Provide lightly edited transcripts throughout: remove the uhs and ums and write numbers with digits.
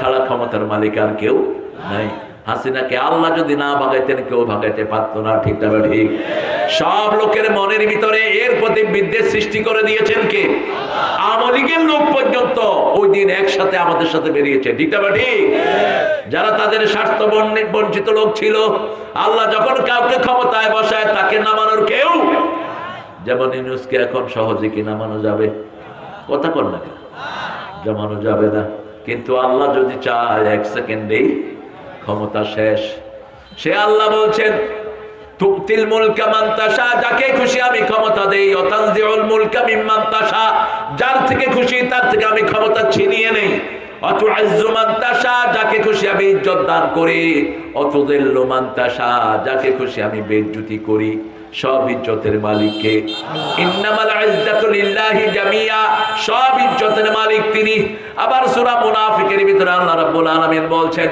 ছাড়া ক্ষমতার মালিক আর কেউ নাই। হাসিনাকে আল্লাহ যদি না ভাগাইতেন কেউ ভাগাইতে পারতো না, ঠিক না ঠিক? সব লোকের মনের ভিতরে এর প্রতি বিদ্বেষ সৃষ্টি করে দিয়েছেন কে? আওয়ামী লীগের লোক পর্যন্ত ওই দিন একসাথে আমাদের সাথে বেরিয়েছে, ঠিক না ঠিক? যারা তাদের স্বার্থ বঞ্চিত লোক ছিল, আল্লাহ যখন কাউকে ক্ষমতায় বসায় তাকে নামানোর কেউ, যেমন ইউনূসকে এখন সহজে কি নামানো যাবে? কথা কর না, জমানো যাবে না। কিন্তু আল্লাহ যদি চায় এক সেকেন্ডেই ক্ষমতা শেষ। সে আল্লাহ বলছেন তুতিল মুলকা মান তাশা, যাকে খুশি আমি ক্ষমতা দেই, ও তানজিউল মুলকা মিম্মান তাশা, যার থেকে খুশি তার থেকে আমি ক্ষমতা ছিনিয়ে নেই, ও তুইজ্জু মান তাশা, যাকে খুশি আমি ইজ্জত দান করি, ও তুযিল্লু মান তাশা, যাকে খুশি আমি বেইজ্জতি করি। সব ইজ্জতের মালিক কে? ইন্নামাল ইজ্জাতু লিল্লাহি জামিয়া, সব ইজ্জতের মালিক তিনি। আবার সূরা মুনাফিকের ভিতরে আল্লাহ রাব্বুল আলামিন বলছেন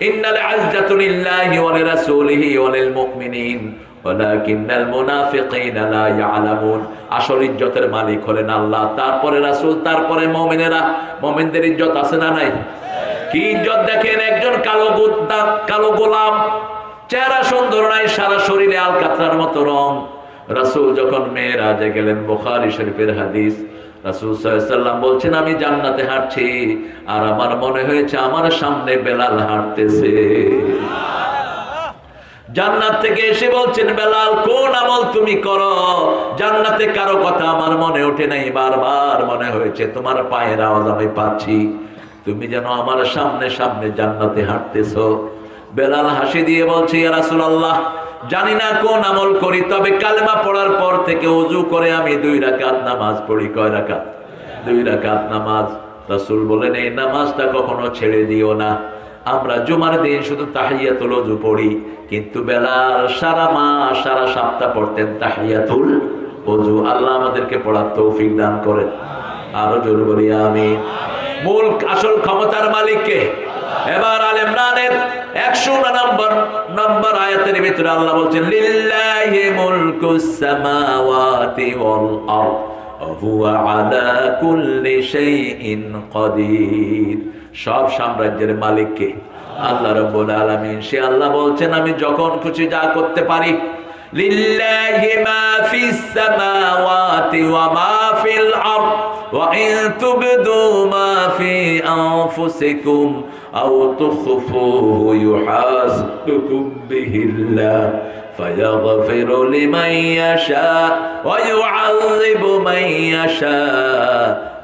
ইন্নাল ইজ্জাতু লিল্লাহি ওয়া লিরাসূলিহি ওয়া লিল মুমিনিন ওয়ালাকিন্নাল মুনাফিকিনা লা ইয়ালামুন। আসল ইজ্জতের মালিক হলেন আল্লাহ, তারপরে রাসূল, তারপরে মুমিনেরা। মুমিনদের ইজ্জত আছে না নাই? কি ইজ্জত দেখেন, একজন কালো গোলাম, চেহারা সুন্দর নাই, সারা শরীরে আলকাতরার মতো রং। রাসূল যখন মেরাজে গেলেন, বুখারী শরীফের হাদিস, রাসূল সাল্লাল্লাহু আলাইহি ওয়াসাল্লাম বলছেন আমি জান্নাতে হাঁটছি আর আমার মনে হয়েছে আমার সামনে বেলাল হাঁটতেছে। জান্নাত থেকে এসে বলছেন বেলাল কোন আমল তুমি করো? জান্নাতে কারো কথা আমার মনে ওঠে নাই, বারবার মনে হয়েছে তোমার পায়ের আওয়াজ আমি পাচ্ছি, তুমি যেন আমার সামনে সামনে জান্নাতে হাঁটতেছো। বেলাল হাসি দিয়ে বলছে ইয়া রাসূলুল্লাহ, জানি না কোন আমল করি, তবে কালেমা পড়ার পর থেকে ওযু করে আমি 2 রাকাত নামাজ পড়ি। কয় রাকাত? 2 রাকাত নামাজ। রাসূল বলেন এই নামাজটা কখনো ছেড়ে দিও না। আমরা জুমার দিন শুধু তাহিয়াতুল ওযু পড়ি, কিন্তু বেলাল সারা মাস সারা সপ্তাহ পড়তেন তাহিয়াতুল ওযু। আল্লাহ আমাদেরকে পড়ার তৌফিক দান করেন, আরো জোরে বলি আমিন। মূল আসল ক্ষমতার মালিক কে? এবার আলে ইমরানের 100 নম্বর আয়াতের ভিতরে আল্লাহ বলছেন লিল্লাহি মুলকুস সামাওয়াতি ওয়াল আরদ ওয়া হুয়া আলা কুল্লি শাইইন কাদির। সব সাম্রাজ্যের মালিক কে? আল্লাহ রাব্বুল আলামিন। সে আল্লাহ বলছেন আমি যখন খুশি যা করতে পারি। লিল্লাহি মা ফিস সামাওয়াতি ওয়া মা ফিল আরদ ওয়া ইন তুবদু মা ফি আনফুসিকুম আও তুখফুহু ইউহাসিবকুম বিহিল্লাহ ফায়াগফিরু লিমান ইয়াশা ওয়া ইউআযিবু মান ইয়াশা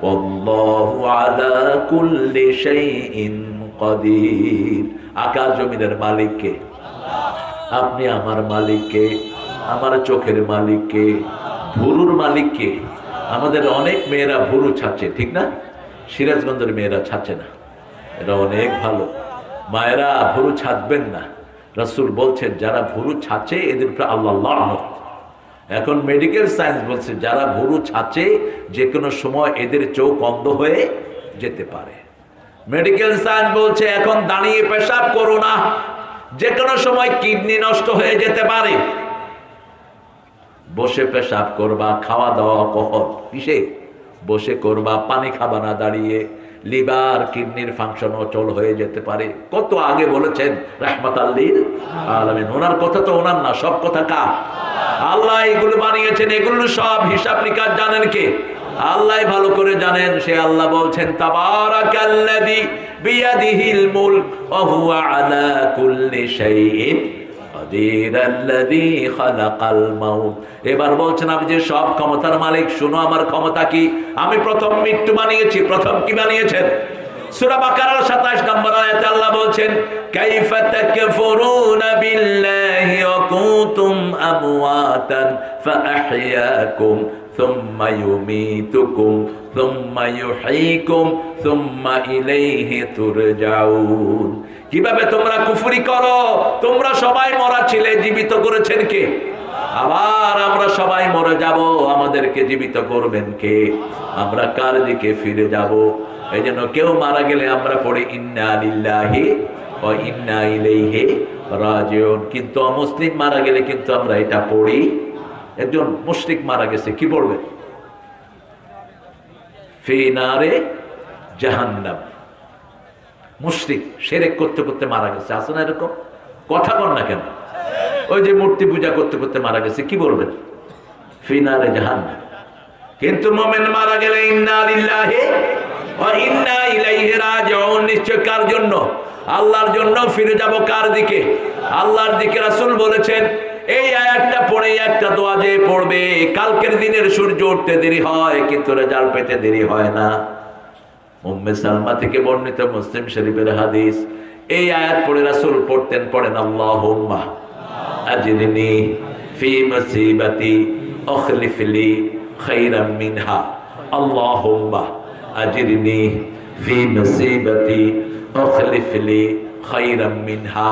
ওয়াল্লাহু আলা কুল্লি শাইইন কাদির। আকাশ জমিনের মালিক কে? আপনি আমার মালিক কে? আমার চোখের মালিক কে? ভুরুর মালিক কে? আমাদের অনেক মেয়েরা ভুরু ছাচ্ছে, ঠিক না? সিরাজগঞ্জের মেয়েরা ছাচ্ছে না, এটা অনেক ভালো। মায়েরা ভুরু ছাড়বেন না। রাসূল বলছেন যারা ভুরু ছাচ্ছে এদের উপরে আল্লাহ লানত। এখন মেডিকেল সায়েন্স বলছে যারা ভুরু ছাচ্ছে যে কোনো সময় এদের চোখ অন্ধ হয়ে যেতে পারে। মেডিকেল সায়েন্স বলছে এখন দাঁড়িয়ে পেশাব করো না, যে কোনো সময় কিডনি নষ্ট হয়ে যেতে পারে। বসে পেশাব করবা, খাওয়া দাওয়া কখন কিসে? বসে করবা, পানি খাবা না দাঁড়িয়ে। লিভার কিডনির ফাংশন অচল হয়ে যেতে পারে। কত আগে বলেছেন রাহমাতাল লিল আলামিন। ওনার কথা তো ওনার না, সব কথা কার? আল্লাহ এগুলো বানিয়েছেন। এগুলো সব হিসাব নিকাশ জানেন কে? আল্লাহ ভালো করে জানেন। সে আল্লাহ বলছেন তাবারাকাল্লাযী বিয়াদিহিল মুলক ওয়া হুয়া আলা কুল্লি শাইইন কাদির আল্লাযী খালাকাল মাউত। এবার বলছেন আমি যে সব ক্ষমতার মালিক, শুনো আমার ক্ষমতা কি। আমি প্রথম মৃত্যু বানিয়েছি। প্রথম কি বানিয়েছেন? সূরা বাকারার 27 নম্বর আয়াতে আল্লাহ বলছেন কাইফা তাকফুরুনা বিল্লাহি ওয়া কুনতুম আমওয়াতান ফাআহইয়াকুম সুম্মা ইউমীতুকুম সুম্মা ইউহয়ীকুম সুম্মা ইলাইহি তুরজাউন। কিভাবে তোমরা কুফরি করো? তোমরা সবাই মরা ছিলে, জীবিত করেছেন কে? আবার আমরা সবাই মরে যাব, আমাদেরকে জীবিত করবেন কে? আমরা কার দিকে ফিরে যাব? এই জন্য কেউ মারা গেলে আমরা পড়ি ইন্না লিল্লাহি ওয়া ইন্না ইলাইহি রাজিউন। কিন্তু অমুসলিম মারা গেলে কিন্তু আমরা এটা পড়ি। একজন মুশরিক মারা গেছে, কি পড়বে? ফি নারে জাহান্নাম। মুশরিক, শিরক করতে করতে মারা গেছে। আছে না এরকম? কথা বল না কেন? ওই যে মূর্তি পূজা করতে করতে মারা গেছে, কি বলবেন? ফি নারে জাহান্নাম। কিন্তু মুমিন মারা গেলে ইন্না লিল্লাহি ওয়া ইন্না ইলাইহি রাজিউন, নিশ্চয় কার জন্য? আল্লাহর জন্য ফিরে যাব। কার দিকে? আল্লাহর দিকে। রাসূল বলেছেন এই আয়াতটা পড়ে একটা দোয়া যে পড়বে, কালকের দিনের সূর্য উঠতে দেরি হয় কিন্তু রেজাল্ট পেতে দেরি হয় না। উম্মে সালমা থেকে বর্ণিত, মুসলিম শরীফের হাদিস। এই আয়াত পড়ে রাসূল পড়তেন, পড়েন আল্লাহুম্মা আজরিনি ফি মুসিবাতি আখলিফ লি খায়রাম মিনহা, আল্লাহুম্মা আজরিনি ফি মুসিবাতি আখলিফ লি খায়রাম মিনহা।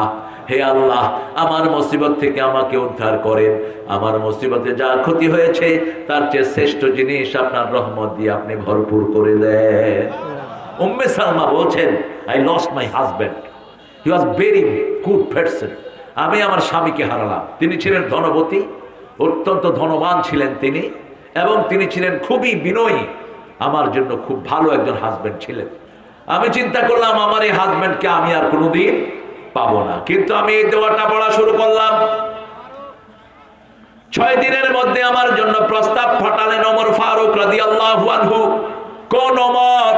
হে আল্লাহ, আমার মুসিবত থেকে আমাকে উদ্ধার করেন, আমার মুসিবতে যা ক্ষতি হয়েছে তার চেয়ে শ্রেষ্ঠ জিনিস আপনার রহমত দিয়ে আপনি ভরপুর করে দেন। উম্মে সালমা বলছেন, I lost my husband, he was very good person. আমি আমার স্বামীকে হারালাম। তিনি ছিলেন ধনবতী, অত্যন্ত ধনবান ছিলেন তিনি, এবং তিনি ছিলেন খুবই বিনয়ী। আমার জন্য খুব ভালো একজন হাজব্যান্ড ছিলেন। আমি চিন্তা করলাম আমার এই হাজব্যান্ডকে আমি আর কোনোদিন পাবো না। কিন্তু আমি এই দোয়াটা পড়া শুরু করলাম। 6 দিনের মধ্যে আমার জন্য প্রস্তাব পাঠালেন ওমর ফারুক রাদিয়াল্লাহু আনহু। কোন ওমর?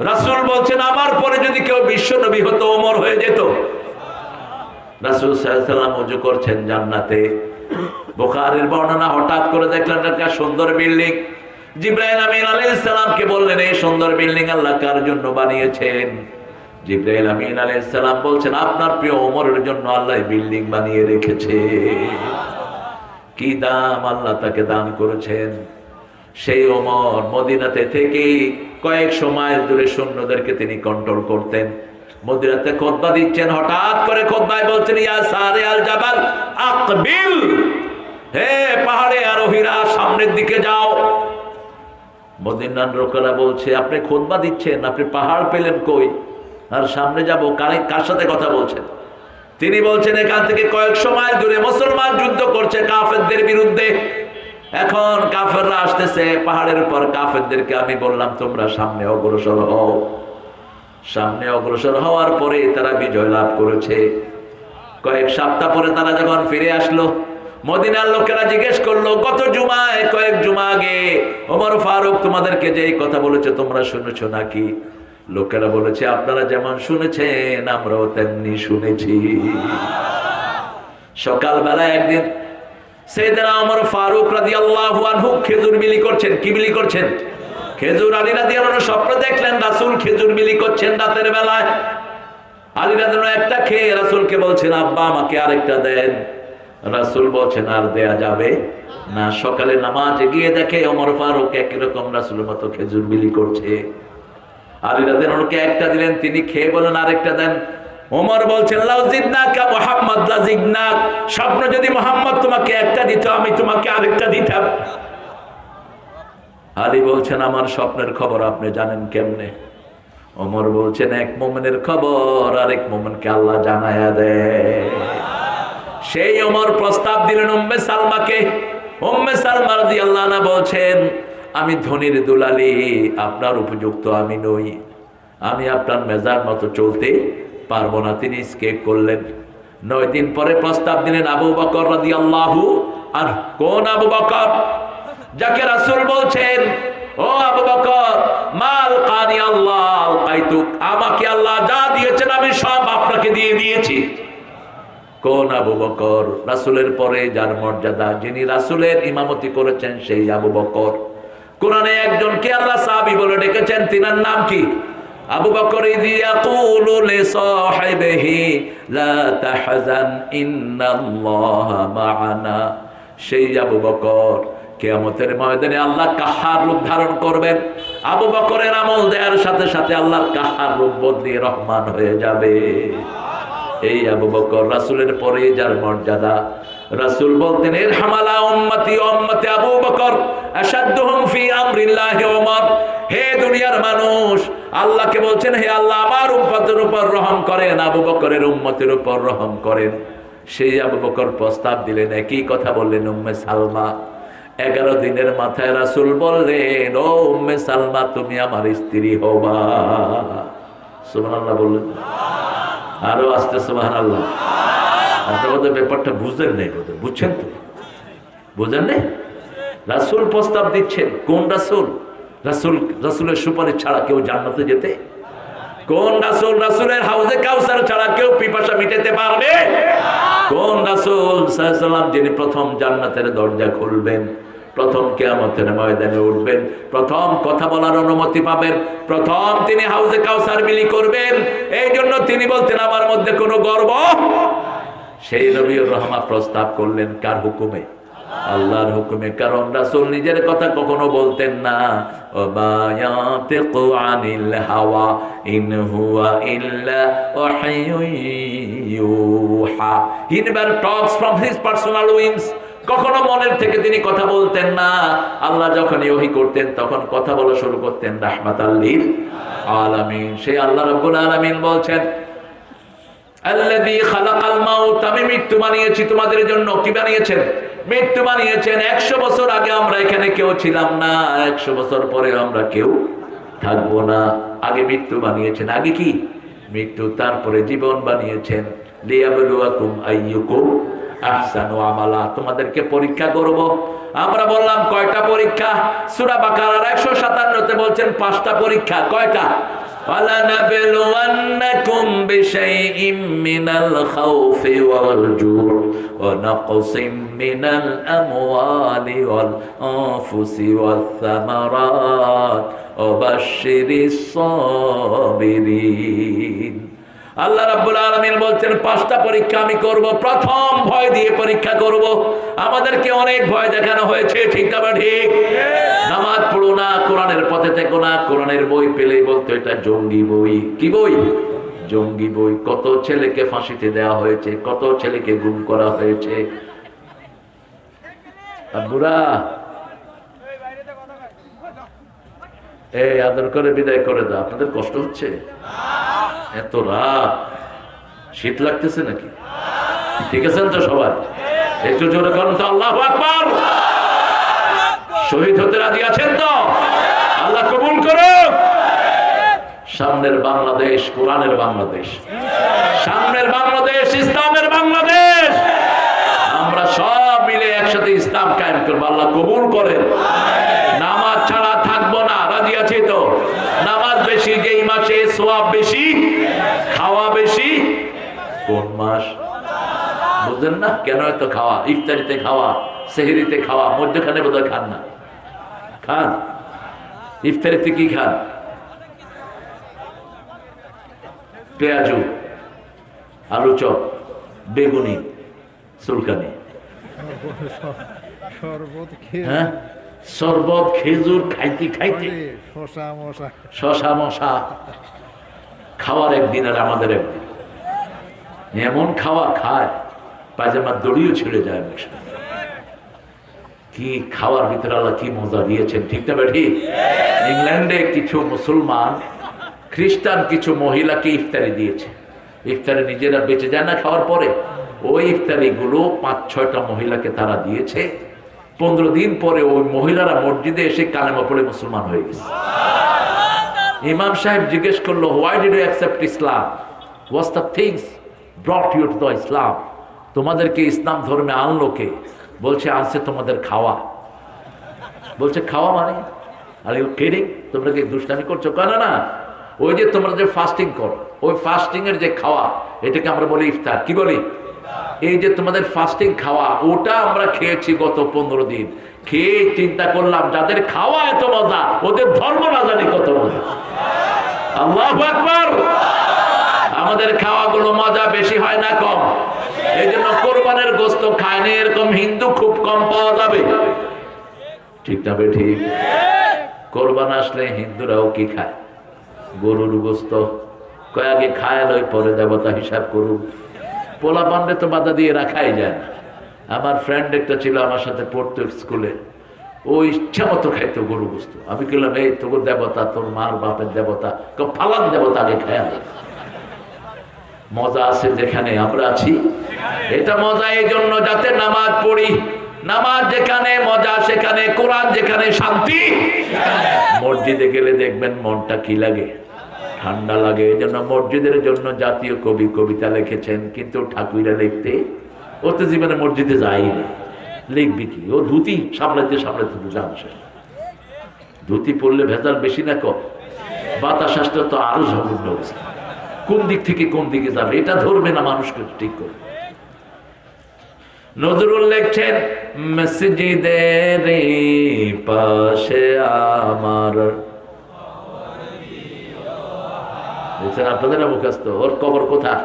রাসূল বলছেন আমার পরে যদি কেউ বিশ্ব নবী হতো ওমর হয়ে যেত। রাসূল সাল্লাল্লাহু আলাইহি ওয়াসাল্লাম ওযু করছেন জান্নাতে। বুখারীর বর্ণনা, হঠাৎ করে দেখলেন একটা সুন্দর বিল্ডিং। জিবরাইল আমিন আলাইহিস সালামকে বললেন এই সুন্দর বিল্ডিং আল্লাহ কার জন্য বানিয়েছেন? জিবরাইল আমিন আলাইহিস সালাম বলছেন আপনার প্রিয় ওমরের জন্য আল্লাহ বিল্ডিং বানিয়ে রেখেছে। কি দাম আল্লাহ তাকে দান করেছেন। সেই ওমর মদিনাতে থেকে কয়েকশো মাইল দূরে সৈন্যদেরকে তিনি কন্ট্রোল করতেন। মদিনাতে খুতবা দিচ্ছেন, হঠাৎ করে খুতবায় বলছেন ইয়া সারে আল জাবাল আকবিল, হে পাহাড়ে আরোহীরা সামনের দিকে যাও। মদিনার লোকেরা বলছে আপনি খুতবা দিচ্ছেন, আপনি পাহাড় পেলেন কই আর সামনে যাব? কার সাথে কথা বলছেন? তিনি বলছেন এখান থেকে কয়েকশো মাইল দূরে মুসলমান যুদ্ধ করছে কাফেরদের বিরুদ্ধে। এখন কাফেররা আসতেছে পাহাড়ের উপর। কাফেরদেরকে আমি বললাম তোমরা সামনে অগ্রসর হও। সামনে অগ্রসর হওয়ার পরে তারা বিজয় লাভ করেছে। কয়েক সপ্তাহ পরে তারা যখন ফিরে আসলো, মদিনার লোকেরা জিজ্ঞেস করলো গত জুমায়, কয়েক জুমা আগে ওমর ফারুক তোমাদেরকে যে কথা বলেছে তোমরা শুনেছো নাকি? লোকেরা বলেছে আপনারা যেমন শুনেছেন আমরাও তেমনি শুনেছি। সকালবেলা একদিন সাইয়েদনা ওমর ফারুক রাদিয়াল্লাহু আনহু খেজুর বিলি করছেন। কি বিলি করছেন? খেজুর। আলী রাদিয়াল্লাহু আনহু স্বপ্ন দেখলেন রাসূল খেজুর বিলি করছেন রাতের বেলায়। আলী রাদিয়াল্লাহু আনহু একটা খেয়ে রাসূলকে বলছেন আব্বা আমাকে আরেকটা দেন। রাসূল বলছেন আর দেয়া যাবে না। সকালে নামাজে গিয়ে দেখে ওমর ফারুক একই রকম রাসূলের মতো খেজুর বিলি করছে। আলী রাদিয়াল্লাহু আনহুকে একটা দিলেন, তিনি খেয়ে বলেন আরেকটা দেন। ওমর বলছেন লাউ জিদনাকা মুহাম্মদ লা জিদনাক, স্বপ্ন যদি মুহাম্মদ তোমাকে একটা দিত আমি তোমাকে আরেকটা দিতাম। আলী বলছেন আমার স্বপ্নের খবর আপনি জানেন কেমনে? ওমর বলছেন এক মুমিনের খবর আরেক মুমিনকে আল্লাহ জানায়া দেয়। সেই ওমর প্রস্তাব দিলেন উম্মে সালমাকে। উম্মে সালমা রাদিয়াল্লাহু আনহা বলছেন আমি ধনির দুলালি, আপনার উপযুক্ত আমি নই, আমি আপনার মেজার মতো চলতে পারবো না। তিনি স্কেপ করলেন। 9 দিন পরে প্রস্তাব দিলেন আবু বকর রাদিয়াল্লাহু আনহু। কোন আবু বকর? যাকে রাসূল বলছেন ও আবু বকর মাল কানি আল্লাহ কাইতুক, আমাকে আল্লাহ যা দিয়েছেন আমি সব আপনাকে দিয়ে দিয়েছি। কোন আবু বকর? রাসূলের পরে যার মর্যাদা, যিনি রাসূলের ইমামতি করেছেন সেই আবু বকর। কোরআনে একজনকে আল্লাহ সাহাবী বলে ডেকেছেন, তিনার নাম কি? আবু বকর ইয়াকুলু লিসাহিবিহি লা তাহজান ইন্নাল্লাহা মা'ানা। সেই আবু বকর কিয়ামতের ময়দানে আল্লাহ কাহার রূপ ধারণ করবেন। আবু বকরের আমল দেওয়ার সাথে সাথে আল্লাহর কাহার রূপ বদলিয়ে রহমান হয়ে যাবে। এই আবু বকর রাসূলের পরে যার মর্যাদা। রাসূল বলতেন ইরহামালা উম্মতি উম্মতি আবু বকর আশাদ্দুহুম ফি আমরিল্লাহি ওমর। হে দুনিয়ার মানুষ, আল্লাহকে বলছেন হে আল্লাহ আমার উম্মতের উপর রহম করেন, আবু বকরের উম্মতের উপর রহম করেন। সেই আবু বকর প্রস্তাব দিলেন, একই কথা বললেন উম্মে সালমা। 11 দিনের মাথায় রাসূল বললেন ও উম্মে সালমা তুমি আমার স্ত্রী হবা। সুবহানাল্লাহ বললেন, আরো আস্তে সুবহানাল্লাহ। আপনার বোধহয় ব্যাপারটা বুঝলেন নাই, বোধহয় বুঝছেন তো, বুঝেন নাই? রাসূল প্রস্তাব দিচ্ছেন, কোন রাসূল? রাসূলের সুপারিশ ছাড়া কেউ জান্নাতে যেতে, কোন রাসূল? রাসূলের হাউজে কাউসার ছাড়া কেউ পিপাসা মিটাতে পারবে? কোন রাসূল সাল্লাল্লাহু আলাইহি ওয়াসাল্লাম যিনি প্রথম জান্নাতের দরজা খুলবেন, প্রথম কিয়ামতের ময়দানে উঠবেন, প্রথম কথা বলার অনুমতি পাবেন, প্রথম তিনি হাউজে কাউসার বিলি করবেন। এই জন্য তিনি বলতেন আমার মধ্যে কোনো গর্ব। সেই নবীর রহমত প্রস্তাব করলেন কার হুকুমে? আল্লাহর হুকুমে। কারণ রাসূল নিজের কথা কখনো বলতেন না, ওয়া ইয়াতিকু আনিল হাওয়া ইন হুয়া ইল্লা ওয়াহয়ুন ইউহা। He never talks from his personal wings. কখনো মনের থেকে তিনি কথা বলতেন না। আল্লাহ যখন ওহী করতেন তখন কথা বলা শুরু করতেন রাহমাতাল লিল আলামিন। সেই আল্লাহ রাব্বুল আলামিন বলছেন, আল্লাযী খালাকাল মাউত, আমি মৃত্যু বানিয়েছি তোমাদের জন্য। কি বানিয়েছেন? মৃত্যু বানিয়েছেন। 100 বছর আগে আমরা এখানে কেউ ছিলাম না, 100 বছর পরে আমরা কেউ থাকবো না। আগে মৃত্যু বানিয়েছেন। আগে কি? মৃত্যু, তারপরে জীবন বানিয়েছেন। লিয়াবলুয়াকুম আইয়ুকুম আহসানু আমালা, তোমাদেরকে পরীক্ষা করব। আমরা বললাম কয়টা পরীক্ষা? সূরা বাকারার 157-তে বলছেন 5টা পরীক্ষা। কয়টা? وَلَنَبْلُوَنَّكُمْ بِشَيْءٍ مِّنَ الْخَوْفِ وَالْجُوعِ وَنَقْصٍ مِّنَ الْأَمْوَالِ وَالْأَنفُسِ وَالثَّمَرَاتِ وَبَشِّرِ الصَّابِرِينَ। আল্লাহ রাব্বুল আলামিন বলছেন 5টা পরীক্ষা আমি করব। প্রথম ভয় দিয়ে পরীক্ষা করব। আমাদেরকে অনেক ভয় দেখানো হয়েছে, ঠিক না ঠিক? নামাজ পড়ো না, কোরআনের পথে থেকো না, কোরআনের বই পেলেই বলতো এটা জঙ্গি বই। কি বই? জঙ্গি বই। কত ছেলেকে ফাঁসিতে দেওয়া হয়েছে, কত ছেলেকে গুম করা হয়েছে। বুড়া এই আদর করে বিদায় করে দাও। আপনাদের কষ্ট হচ্ছে? এত রাত, শীত লাগতেছে নাকি? ঠিক আছেন তো সবাই? একটু জোরে করুন তো আল্লাহু আকবার। শহীদ হতে রাজি আছেন তো? আল্লাহ কবুল করুন। সামনের বাংলাদেশ কোরআনের বাংলাদেশ, সামনের বাংলাদেশ ইসলামের বাংলাদেশ। আমরা সব মিলে একসাথে ইসলাম কায়েম করবো। আল্লাহ কবুল করেন। নামাজ ছাড়া থাকবো না, রাজি আছি তো? নামাজ বেশি যেই মাসে সওয়াব বেশি, খাওয়া বেশি। কোন মাস? বুঝলেন না? কেন এত খাওয়া? ইফতারিতে খাওয়া, সেহরিতে খাওয়া, মধ্যখানে বোধহয় খান না। খান? ইফতারিতে কি খান? পেঁয়াজু, আলু চপ, বেগুনি, সুলকানি, হ্যাঁ, শরবত, খেজুর খাইতে খাইতে, শশা মশা খাওয়ার একদিন আর আমাদের একদিন। এমন খাওয়া খায় পায়জামার দড়িও ছিঁড়ে যায়। কি খাওয়ার ভিতরে আল্লাহ কি মজা দিয়েছেন, ঠিক না ঠিক? ইংল্যান্ডে কিছু মুসলমান খ্রিস্টান কিছু মহিলাকে ইফতারি দিয়েছে। ইফতারি নিজেরা বেঁচে যায় না খাওয়ার পরে, ওই ইফতারি গুলো 5-6টা মহিলাকে তারা দিয়েছে। 15 দিন পরে ওই মহিলারা মসজিদে এসে কালেমা পড়ে মুসলমান হয়ে গেছে। ইমাম সাহেব জিজ্ঞেস করলো, why did you accept Islam? What's the things brought you to the Islam? তোমাদেরকে ইসলাম ধর্মে আনলো কে? বলছে আনছে তোমাদের খাওয়া। বলছে খাওয়া মানে? Are you kidding? তোমরা কি দুষ্টামি করছো? কেন না, ওই যে তোমরা যে ফাস্টিং করো, ওই ফাস্টিং এর যে খাওয়া, এটাকে আমরা বলি ইফতার। কি বলি? এই যে তোমাদের ফাস্টিং খাওয়া, ওটা আমরা খেয়েছি গত 15 দিন। খেয়ে চিন্তা করলাম যাদের খাওয়া এত মজা, ওদের ধর্ম না জানি কত মজা। আল্লাহু আকবার। আমাদের খাওয়াগুলো মজা বেশি হয় না কম? এই জন্য কোরবানের গোস্ত খায় না এরকম হিন্দু খুব কম পাওয়া যাবে, ঠিক না ঠিক? কোরবান আসলে হিন্দুরাও কি খায়? গরুর গোস্ত। কয়েকে খায় লই, পরে দেবতা হিসাব করুন। পোলা পান্ডে তো বাধা দিয়ে রাখাই যায় না। আমার ফ্রেন্ড একটা ছিল আমার সাথে পড়তো স্কুলে, ও ইচ্ছা মতো খাইতো গরু গোস্ত। আমি বললাম এই তোর দেবতা, তোর মার বাপের দেবতা, ফালান দেবতা আগে খায়। মজা আছে যেখানে আমরা আছি, এটা মজা এই জন্য যাতে নামাজ পড়ি। নামাজ যেখানে মজা সেখানে, কোরআন যেখানে শান্তি। মসজিদে গেলে দেখবেন মনটা কি লাগে, ঠান্ডা লাগে। এই জন্য মসজিদের জন্য জাতীয় কবি কবিতা লিখেছেন, কিন্তু ঠাকুরা লিখতে ও তো জীবনে মসজিদে যায়নি, লিখবি কি? ও ধুতি সামলাইতে সামলাইতে জানছে, ধুতি পরলে ভেজাল বেশি না কম? বাতাস আসলে তো আরো ঝগড় অবস্থা, কোন দিক থেকে কোন দিকে যাবে এটা ধরবে না, মানুষকে ঠিক করবে। নজরুল লিখছেন, মসজিদের পাশে আমার, দেখছেন আপনাদের মুখস্থ, ওর কবর কোথায়?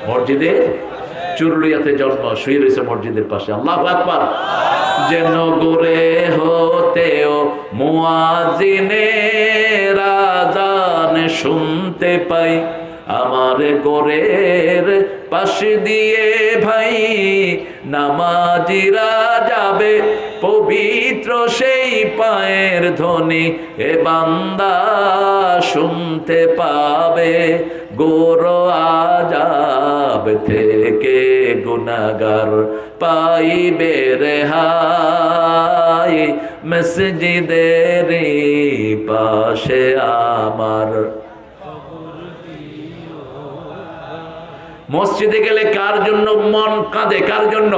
মসজিদে চুরুলিয়াতে জন্ম, শুয়ে রয়েছে মসজিদের পাশে। আল্লাহু আকবার। যেন গোরে হতেও মুয়াজ্জিনের আযান শুনতে পাই, আমার গোরের পাশে দিয়ে ভাই নামাজিরা যাবে, পবিত্র সেই পায়ের ধ্বনি এ বান্দা শুনতে পাবে। গোর আযাব থেকে গুনাহগার পাইবে রেহাই, মসজিদের পাশে আমার। মসজিদে গেলে কার জন্য মন কাঁদে? কার জন্য?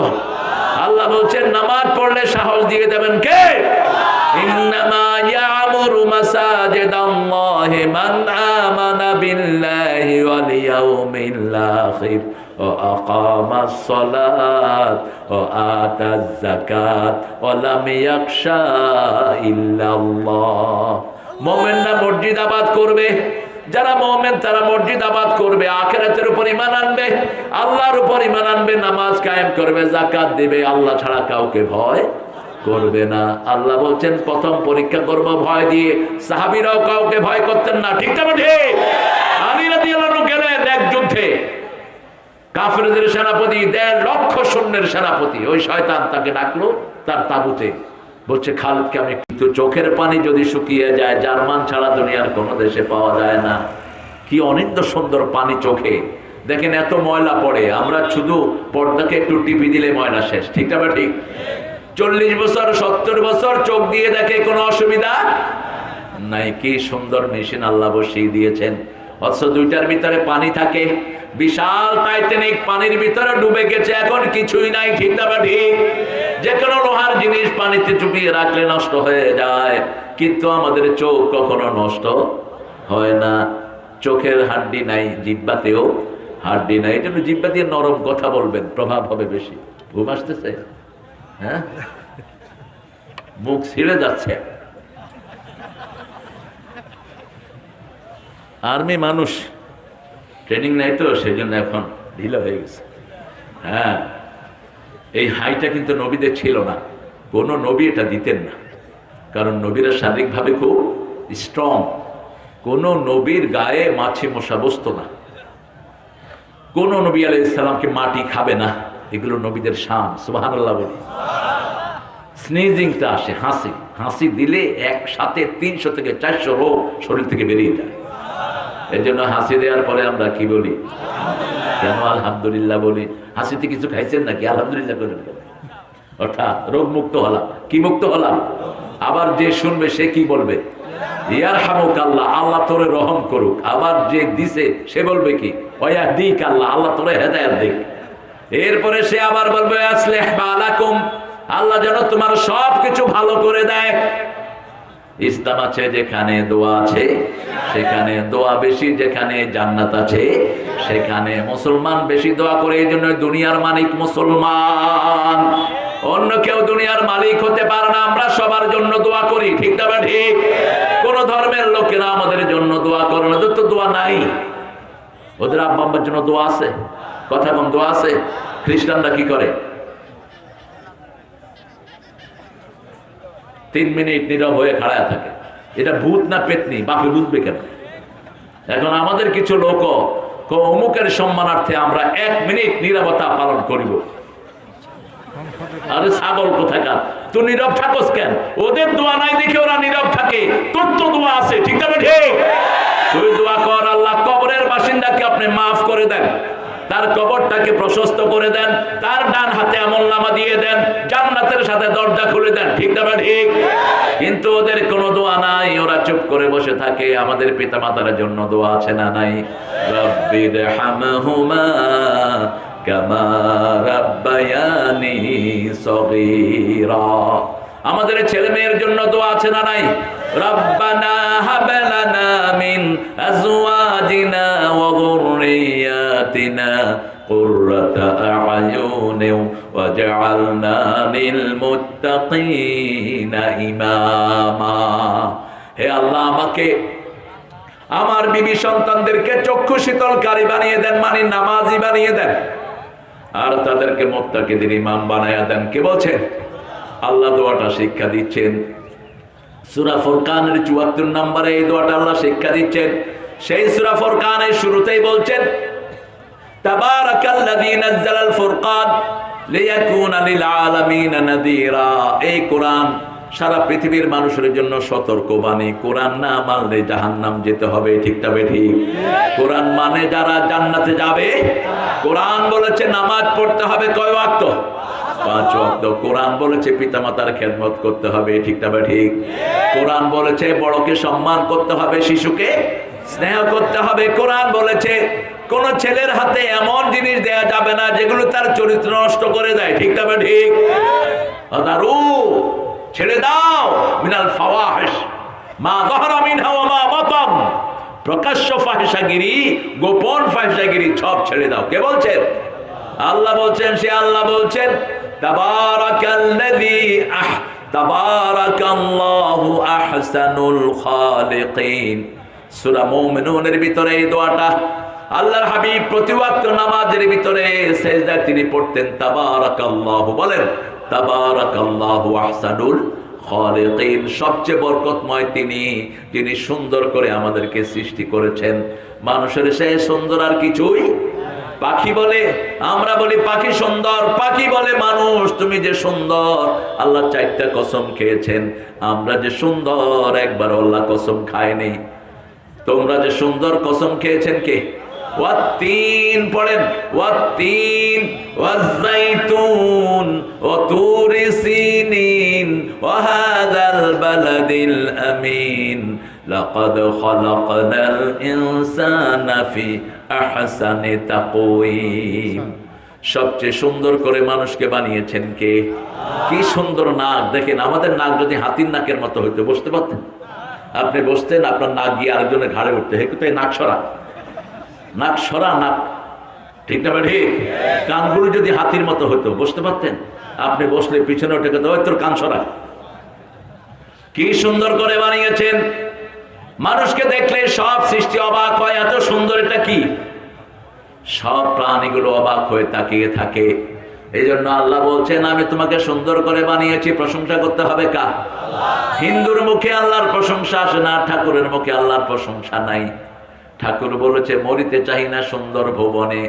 আল্লাহ বলছেন নামাজ পড়লে সাহস দিয়ে দেবেন কে? ইন্নামা ইয়ামুরু মাসাজিদাল্লাহি মান আমানা বিল্লাহি ওয়াল ইয়াউমিল আখির ওয়া আকামাস সালাত ওয়া আতাজ যাকাত ওয়া লাম ইয়াখশা ইল্লাল্লাহ। মুমিনরা মসজিদ আবাদ করবে, যারা মুমিন তারা মসজিদ আবাদ করবে, আখিরাতের উপর ঈমান আনবে, আল্লাহর উপর ঈমান আনবে, নামাজ কায়েম করবে, যাকাত দিবে, আল্লাহ ছাড়া কাউকে ভয় করবে না। আল্লাহ বলছেন প্রথম পরীক্ষা করব ভয় দিয়ে। সাহাবীরাও কাউকে ভয় করতেন না, ঠিক না? ঠিক। আলী রাদিয়াল্লাহু আনহু গেলেন এক যুদ্ধে, কাফেরদের সেনাপতি, 1.5 লক্ষ সৈন্যের সেনাপতি, ওই শয়তান তাকে ডাকলো তার তাঁবুতে, বলছে খালিদকে আমি, কিন্তু চোখের পানি যদি শুকিয়ে যায়, জার্মান ছাড়া দুনিয়ার কোনো দেশে পাওয়া যায় না। কি অনিন্দ সুন্দর পানি চোখে, দেখেন এত ময়লা পড়ে, আমরা শুধু পর্দাকে একটু টিপি দিলে ময়লা শেষ, ঠিক না? ঠিক। 40 বছর 70 বছর চোখ দিয়ে দেখে কোনো অসুবিধা নাই। কি সুন্দর মেশিন আল্লাহ বসিয়ে দিয়েছেন, অথচ দুইটার ভিতরে পানি থাকে। বিশাল টাইটানিক পানির ভিতরে ডুবে গেছে, এখন কিছুই নাই, ঠিক না? ঠিক। যে কোনো লোহার জিনিস পানিতে চুপিয়ে রাখলে নষ্ট হয়ে যায়, কিন্তু আমাদের চোখ কখনো নষ্ট হয় না। চোখের হাড্ডি নাই, জিহ্বাতেও হাড্ডি নাই, এই জন্য জিহ্বা দিয়ে নরম কথা বলবেন, প্রভাব হবে বেশি। ঘুম আসতেছে? হ্যাঁ, মুখ ছিঁড়ে যাচ্ছে। আর্মি মানুষ, ট্রেনিং নাই তো, সেই জন্য এখন ঢিলা হয়ে গেছে। হ্যাঁ, এই হাইটা কিন্তু নবীদের ছিল না, কোনো নবী এটা দিতেন না, কারণ নবীরা শারীরিকভাবে খুব স্ট্রং। কোন নবীর গায়ে মাছি মশা বসতো না, কোন নবী আলাইহিস সালামকে মাটি খাবে না, এগুলো নবীদের শান। সুবহানাল্লাহ বলি। স্নিজিংটা আসে, হাসি, হাসি দিলে একসাথে 300 থেকে 400 রোগ শরীর থেকে বেরিয়ে যায়। এর জন্য হাসি দেওয়ার পরে আমরা কি বলি? কেন আলহামদুলিল্লাহ বলি? হাসিতে কিছু খাইছেন নাকি? আলহামদুলিল্লাহ করেন, অর্থাৎ রোগ মুক্ত হলাম। কি মুক্ত হলাম? আবার যে শুনবে সে কি বলবে? ইয়ারহামুকাল্লাহ, আল্লাহ তোরে রহম করুক। আবার যে দিছে সে বলবে কি? ওয়াহদিক আল্লাহ, আল্লাহ তোরে হেদায়েত দিক। এরপরে সে আবার বলবে আসলিহ বালাকুম, আল্লাহ যেন তোমার সব কিছু ভালো করে দেয়। ইসলাম আছে যেখানে দোয়া আছে সেখানে দোয়া বেশি, যেখানে জান্নাত আছে সেখানে মুসলমান বেশি দোয়া করে। এই জন্য দুনিয়ার মালিক মুসলমান, অন্য কেউ দুনিয়ার মালিক হতে পারে না। আমরা সবার জন্য দোয়া করি, ঠিক না? ঠিক। কোন ধর্মের লোকেরা আমাদের জন্য দোয়া করে না, ওদের তো দোয়া নাই। ওদের আব্বা আম্মার জন্য দোয়া আছে, কথা কম, দোয়া আছে। খ্রিস্টানরা কি করে? 3 মিনিট নীরব হয়ে খাড়ায় থাকে। এটা ভূত না পেতনি, বাপে বুঝবে কেন? এখন আমাদের কিছু লোক অমুকের সম্মানার্থে আমরা 1 মিনিট নীরবতা পালন করিব। আরে ছাগল কোথাকার, তুই নীরব থাকস কেন? ওদের দোয়া নাই দেখে ওরা নীরব থাকে, তোর তো দোয়া আছে, ঠিক না? ঠিক। তুই দোয়া কর, আল্লাহ কবরের বাসিন্দাকে আপনি মাফ করে দেন। তার কবরটাকে প্রশস্ত করে দেন, তার ডান হাতে আমলনামা দিয়ে দেন, জান্নাতের সাথে দরজা খুলে দেন। ঠিক না ঠিক? কিন্তু ওদের কোনো দোয়া নাই, ওরা চুপ করে বসে থাকে। আমাদের পিতামাতার জন্য দোয়া আছে না নাই? রব্বিরহামহুমা কামা রাব্বায়ানি সগীরা। আমাদের ছেলে মেয়ের জন্য দোয়া আছে না নাই? রব্বানা হাব লানা মিন আজওয়াজিনা ওয়া যুররিয়াতিনা কুররাতা আ'য়ুনিন ওয়াজআলনা লিল মুত্তাকিনা ইমামা। হে আল্লাহ, আমাকে আমার বিবি সন্তানদেরকে চক্ষু শীতলকারী বানিয়ে দেন, মানে নামাজি বানিয়ে দেন, আর তাদেরকে মুত্তাকিদের ইমাম বানায়া দেন। কে বলছেন? আল্লাহ দোয়াটা শিক্ষা দিচ্ছেন। সূরা ফুরকানের ৭৪ নম্বরে এই দোয়াটা আল্লাহ শিক্ষা দিচ্ছেন। সেই সূরা ফুরকানের শুরুতেই বলছেন, তাবারাকাল্লাযী নাযালাল ফুরকান লিয়াকুনা লিল আলামিনা নাযীরা। এই কোরআন সারা পৃথিবীর মানুষের জন্য সতর্কবাণী। কোরআন না মানলে জাহান্নাম যেতে হবে। ঠিক তবে ঠিক? কোরআন মানে যারা জান্নাতে যাবে। কোরআন বলেছে নামাজ পড়তে হবে কয় ওয়াক্ত? 5 ওয়াক্ত। কোরআন বলেছে পিতামাতার খেদমত করতে হবে। ঠিক তবে ঠিক? কোরআন বলেছে বড়কে সম্মান করতে হবে, শিশুকে স্নেহ করতে হবে। কোরআন বলেছে কোন ছেলের হাতে এমন জিনিস দেয়া যাবে না যেগুলো তার চরিত্র নষ্ট করে দেয়। ঠিক তবে ঠিক? ছেড়ে দাও মিনাল ফাওয়াহিশ মা যাহারা মিনহা ওয়া মা বাতান। প্রকাশ্য ফাহিশাগিরি, গোপন ফাহিশাগিরি সব ছেড়ে দাও। কে বলছেন? আল্লাহ বলছেন। সে আল্লাহ বলছেন, তাবারাকাল্লাহু আহসানুল খালিকিন। সূরা মুমিনুনের ভিতরে এই দোয়াটা আল্লাহর হাবিব প্রতি ওয়াক্ত নামাজের ভিতরে সিজদায় তিনি পড়তেন তাবারাকাল্লাহু। বলেন তাবারাকাল্লাহু আহসানুল খালিকিন। সবচেয়ে বরকতময় তিনি, যিনি সুন্দর করে আমাদেরকে সৃষ্টি করেছেন। মানুষের সেই সুন্দর আর কিছুই। পাখি বলে, আমরা বলি পাখি সুন্দর, পাখি বলে মানুষ তুমি যে সুন্দর। আল্লাহ 4টা কসম খেয়েছেন। আমরা যে সুন্দর একবার আল্লাহ কসম খায়নি। তোমরা যে সুন্দর কসম খেয়েছেন কে? ওয়াত্তিন পড়েন, ওয়াত্তিন ওয়াজ্জাইতুন ওয়া তুরি সিনিন ওয়া হাযাল বালাদিল আমিন লাকাদ খালাকনাল ইনসানা ফি আহসানি তাকওয়িম। সবচেয়ে সুন্দর করে মানুষকে বানিয়েছেন কে? কি সুন্দর নাক! দেখেন, আমাদের নাক যদি হাতির নাকের মতো হইতো বসতে পারতেন? আপনি বসতেন, আপনার নাক গিয়ে আরেকজনের ঘাড়ে উঠতে। হে কোথায় নাক সরা, নাক সরা, নাক। ঠিক না ঠিক? কানগুলো যদি হাতির মতো হতো বসতে পারতেন? আপনি বসলে পিছনে উঠে গেত, ওই তোর কান সরা। কি সুন্দর করে বানিয়েছেন! মানুষকে দেখলে সব সৃষ্টি অবাক হয়, এত সুন্দর। এটা কি? সব প্রাণীগুলো অবাক হয়ে তাকিয়ে থাকে। এই জন্য আল্লাহ বলছেন, আমি তোমাকে সুন্দর করে বানিয়েছি। প্রশংসা করতে হবে কার? হিন্দুর মুখে আল্লাহর প্রশংসা আসে না, ঠাকুরের মুখে আল্লাহর প্রশংসা নাই। ঠাকুর বলেছে, মরিতে চাই না সুন্দর ভুবনে,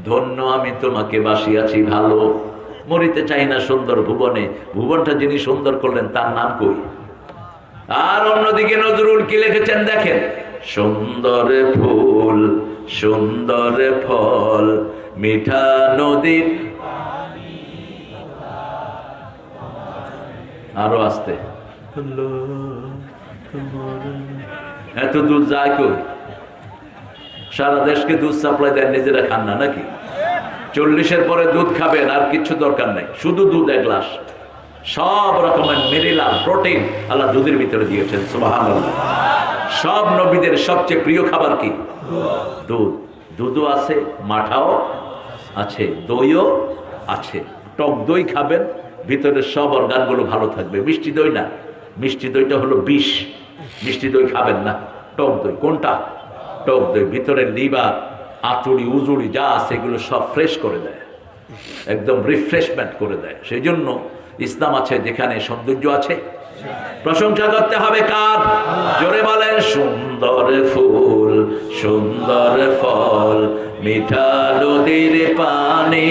ধন্য আমি তোমাকে বাসিয়াছি ভালো। মরিতে চাই না সুন্দর ভুবনে। ভুবনটা যিনি সুন্দর করলেন তার নাম কই? আর অন্যদিকে নজরুল কি লিখেছেন দেখেন, সুন্দর ফুল সুন্দর ফল মিঠা নদীর। আরো আসতে, এত দুধ যায় কই? সারা দেশকে দুধ সাপ্লাই দেন, নিজেরা খান না নাকি? 40-এর পরে দুধ খাবেন, আর কিছু দরকার নেই, শুধু দুধ 1 গ্লাস। সব রকমের মিনারেল প্রোটিন আল্লাহ দুধের ভিতরে দিয়েছেন। সুবহানাল্লাহ। সব নবীদের সবচেয়ে প্রিয় খাবার কি? দুধ। দুধও আছে, মাঠাও আছে, দইও আছে। টক দই খাবেন, ভিতরে সব অর্গানগুলো ভালো থাকবে। মিষ্টি দই না, মিষ্টি দইটা হলো বিষ। মিষ্টি দই খাবেন না, টক দই। কোনটা? টক দই। ভিতরে লিভার, আতুড়ি, উজুড়ি যা আছে এগুলো সব ফ্রেশ করে দেয়, একদম রিফ্রেশমেন্ট করে দেয়। সেই জন্য ইসলাম আছে, যেখানে সৌন্দর্য আছে প্রশংসা করতে হবে কার? জোরে বলেন, সুন্দর ফুল সুন্দর ফল মিঠা নদীর পানি,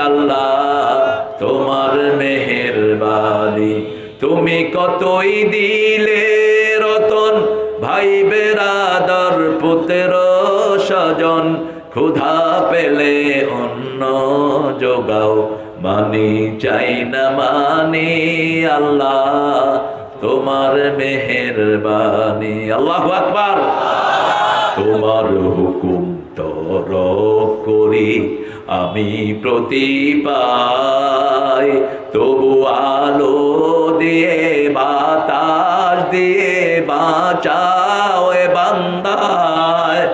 আল্লাহ তোমার মেহেরবানি। তুমি কতই দিলে রতন, ভাই বেরাদর পুত্র স্বজন, ক্ষুধা পেলে অন্ন যোগাও, মানি চাই না মানি আল্লাহ তোমার মেহেরবানি। আল্লাহু আকবার। তোমার হুকুম তরক করি আমি প্রতি পাই, তবু আলো দিয়ে বাতাস দিয়ে বাঁচাও এ বান্দায়।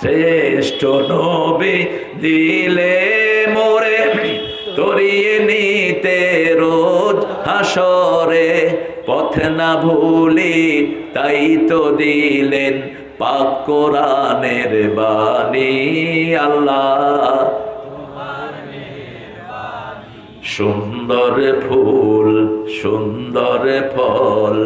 শ্রেষ্ঠ নবী দিলে মোরে তরিয়ে নিতে রোজ হাসরে, পথ না ভুলি তাই তো দিলেন পাক কোরআনের বাণী আল্লাহ। সুন্দর ফুল সুন্দর ফল,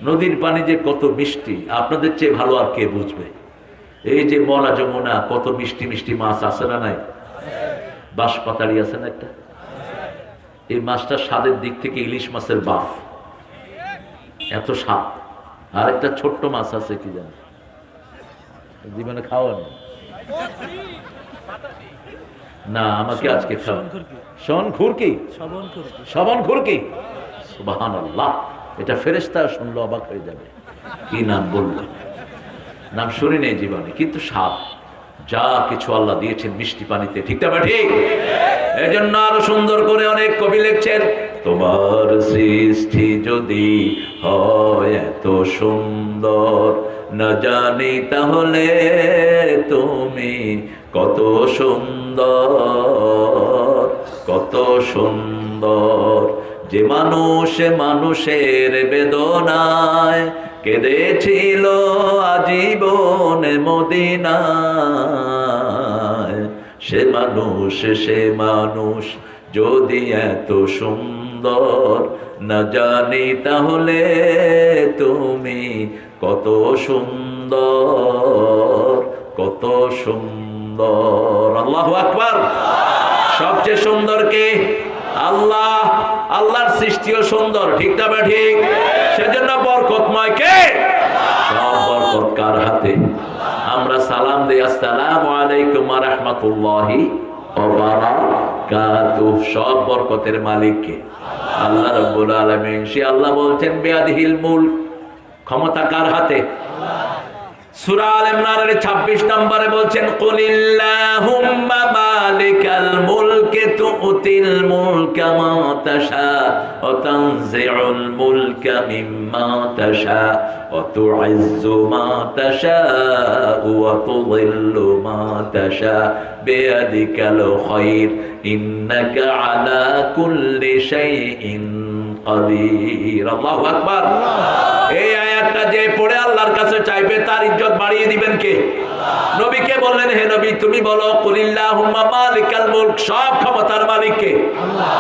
নদীর পানি যে কত মিষ্টি আপনাদের চেয়ে ভালো আর কে বুঝবে। এই যে মরা যমুনা, কত মিষ্টি মিষ্টি মাছ আছে না নাই? বাঁশপাতাড়ি আছে না একটা, এই মাছটা স্বাদের দিক থেকে ইলিশ মাছের বাপ, এত স্বাদ। আর একটা ছোট্ট মাছ আছে কি জানো, জীবনে খাওয়ান না, আমাকে আজকে খাওয়ান। শন খুরকি, শবন খুরকি, সুবহানাল্লাহ। এটা ফেরেশতা শুনলো অবাক হয়ে যাবে, কি নাম বললো, নাম শুনি নেই জীবনে, কিন্তু স্বাদ। যা কিছু আল্লাহ দিয়েছেন মিষ্টি পানিতে, ঠিক না ঠিক? এই জন্য আরো সুন্দর করে অনেক কবি লিখছেন, তোমার সৃষ্টি যদি হয় এত সুন্দর, না জানি তাহলে তুমি কত সুন্দর, কত সুন্দর। যে মানুষ মানুষের বেদনায় কেঁদেছিল আজীবন মদিনায়, সে মানুষ যদি এত সুন্দর, না জানি তাহলে তুমি কত সুন্দর, কত সুন্দর। আল্লাহু আকবার। সবচেয়ে সুন্দর কে? আল্লাহ। আল্লাহর সৃষ্টিও সুন্দর, ঠিক না ঠিক? সেজন্য বরকতময় কে? সব বরকত কার হাতে? আমরা সালাম দেই, আসসালামু আলাইকুম ওয়া রাহমাতুল্লাহি ওয়া বারাকাতুহু। সব বরকতের মালিক কে? আল্লাহ রাব্বুল আলামিন। সে আল্লাহ বলছেন বিয়াদিহিল মুলক, ক্ষমতা কার হাতে? সূরা আল ইমরানের 26 নম্বরে বলছেন, কুলিল্লাহুম্মা মালিকাল মুলকি তুতিল মুলকা মা তাশা ওয়া তানজিউল মুলকা মিম্মা তাশা ওয়া তুইজ্জু মা তাশা ওয়া তুযিল্লু মা তাশা বিয়াদিকাল খায়র ইন্নাকা আলা কুল্লি শাইইন কাদির। আল্লাহু আকবার। এই আয়াতটা যে পড়ে আল্লাহর কাছে চাইবে তার ইজ্জত বাড়িয়ে দিবেন কে? নবীকে বললেন, হে নবী তুমি বলো কুলিল্লাহুম্মা মালিকাল মুলক, সব ক্ষমতার মালিক কে? আল্লাহ।